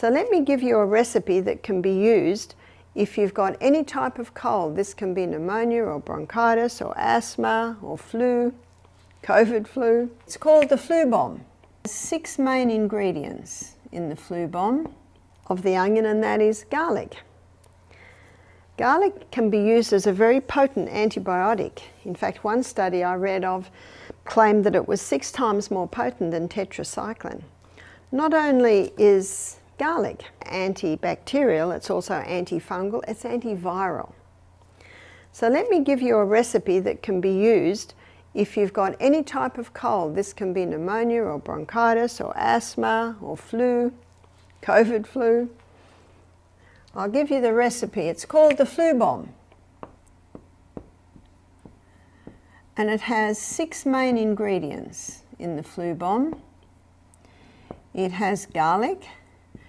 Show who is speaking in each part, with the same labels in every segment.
Speaker 1: So let me give you a recipe that can be used if you've got any type of cold. This can be pneumonia or bronchitis or asthma or flu, COVID flu. It's called the Flubomb. There's 6 main ingredients in the Flubomb of the onion, and that is garlic. Garlic can be used as a very potent antibiotic. In fact, one study I read of claimed that it was 6 times more potent than tetracycline. Not only is garlic antibacterial, it's also antifungal, it's antiviral. So let me give you a recipe that can be used if you've got any type of cold. This can be pneumonia or bronchitis or asthma or flu, COVID flu. I'll give you the recipe. It's called the Flubomb. And it has 6 main ingredients in the Flubomb. It has garlic.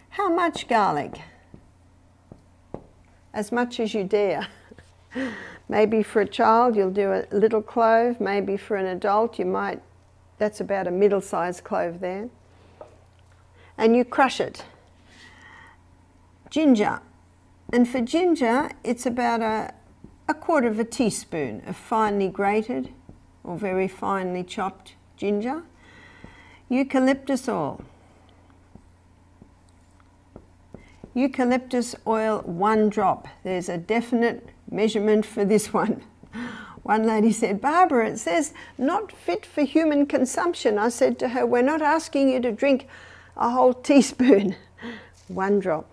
Speaker 1: How much garlic? As much as you dare. Maybe for a child you'll do a little clove, maybe for an adult you might, that's about a middle-sized clove there. And you crush it. Ginger. And for ginger it's about a quarter of a teaspoon of finely grated or very finely chopped ginger. Eucalyptus oil. Eucalyptus oil, 1 drop. There's a definite measurement for this one. One lady said, "Barbara, it says not fit for human consumption." I said to her, "We're not asking you to drink a whole teaspoon." 1 drop.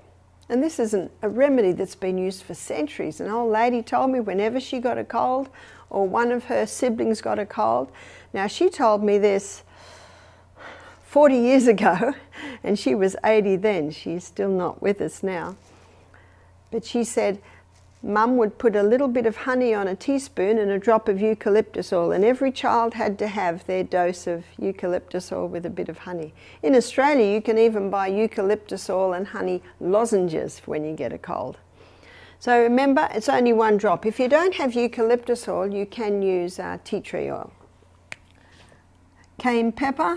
Speaker 1: And this isn't a remedy that's been used for centuries. An old lady told me whenever she got a cold or one of her siblings got a cold. Now she told me this 40 years ago, and she was 80 then. She's still not with us now. But she said, Mum would put a little bit of honey on a teaspoon and a drop of eucalyptus oil, and every child had to have their dose of eucalyptus oil with a bit of honey. In Australia, you can even buy eucalyptus oil and honey lozenges when you get a cold. So remember, it's only 1 drop. If you don't have eucalyptus oil, you can use tea tree oil. Cayenne pepper.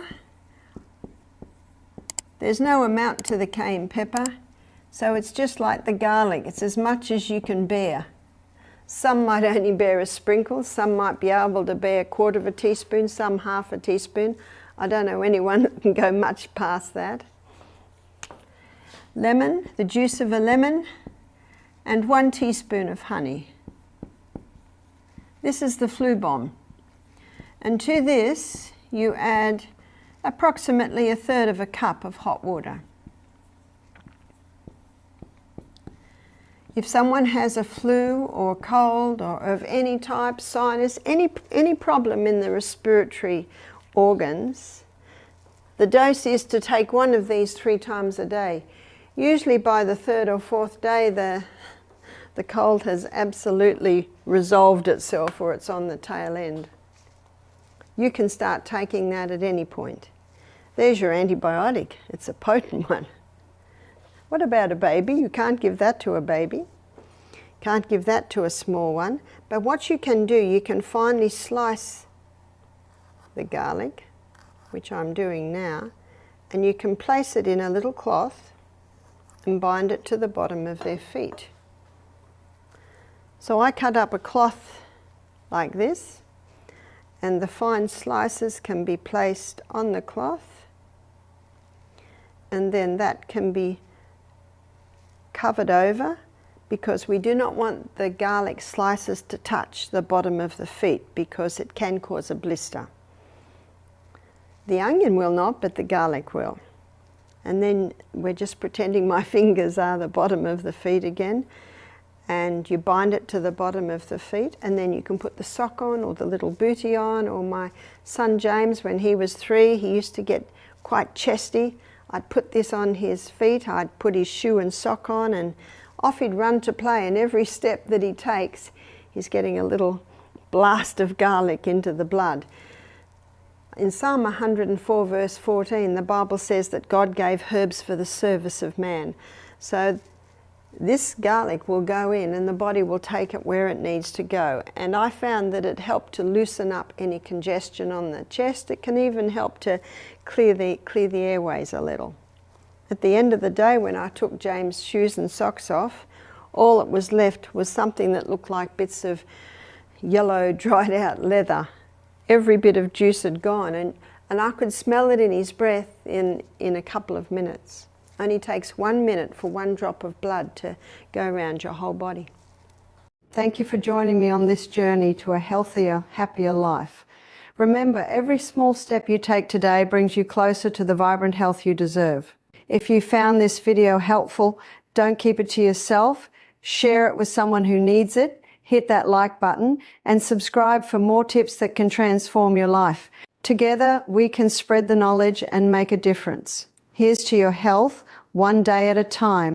Speaker 1: There's no amount to the cayenne pepper, so it's just like the garlic. It's as much as you can bear. Some might only bear a sprinkle, some might be able to bear a quarter of a teaspoon, some half a teaspoon. I don't know anyone that can go much past that. Lemon, the juice of a lemon, and 1 teaspoon of honey. This is the Flubomb. And to this you add approximately 1/3 of a cup of hot water. If someone has a flu or cold or of any type, sinus, any problem in the respiratory organs, the dose is to take 1 of these 3 times a day. Usually by the 3rd or 4th day the cold has absolutely resolved itself, or it's on the tail end. You can start taking that at any point. There's your antibiotic. It's a potent one. What about a baby? You can't give that to a baby. Can't give that to a small one. But what you can do, you can finely slice the garlic, which I'm doing now, and you can place it in a little cloth and bind it to the bottom of their feet. So I cut up a cloth like this, and the fine slices can be placed on the cloth, and then that can be covered over, because we do not want the garlic slices to touch the bottom of the feet, because it can cause a blister. The onion will not, but the garlic will. And then we're just pretending my fingers are the bottom of the feet again, and you bind it to the bottom of the feet, and then you can put the sock on or the little bootie on. Or my son James, when he was 3, he used to get quite chesty. I'd put this on his feet, I'd put his shoe and sock on, and off he'd run to play, and every step that he takes he's getting a little blast of garlic into the blood. In Psalm 104 verse 14, the Bible says that God gave herbs for the service of man. So this garlic will go in and the body will take it where it needs to go. And I found that it helped to loosen up any congestion on the chest. It can even help to clear the airways a little. At the end of the day, when I took James' shoes and socks off, all that was left was something that looked like bits of yellow, dried out leather. Every bit of juice had gone, and I could smell it in his breath in a couple of minutes. Only takes 1 minute for one drop of blood to go around your whole body. Thank you for joining me on this journey to a healthier, happier life. Remember, every small step you take today brings you closer to the vibrant health you deserve. If you found this video helpful, don't keep it to yourself. Share it with someone who needs it. Hit that like button and subscribe for more tips that can transform your life. Together, we can spread the knowledge and make a difference. Here's to your health, one day at a time.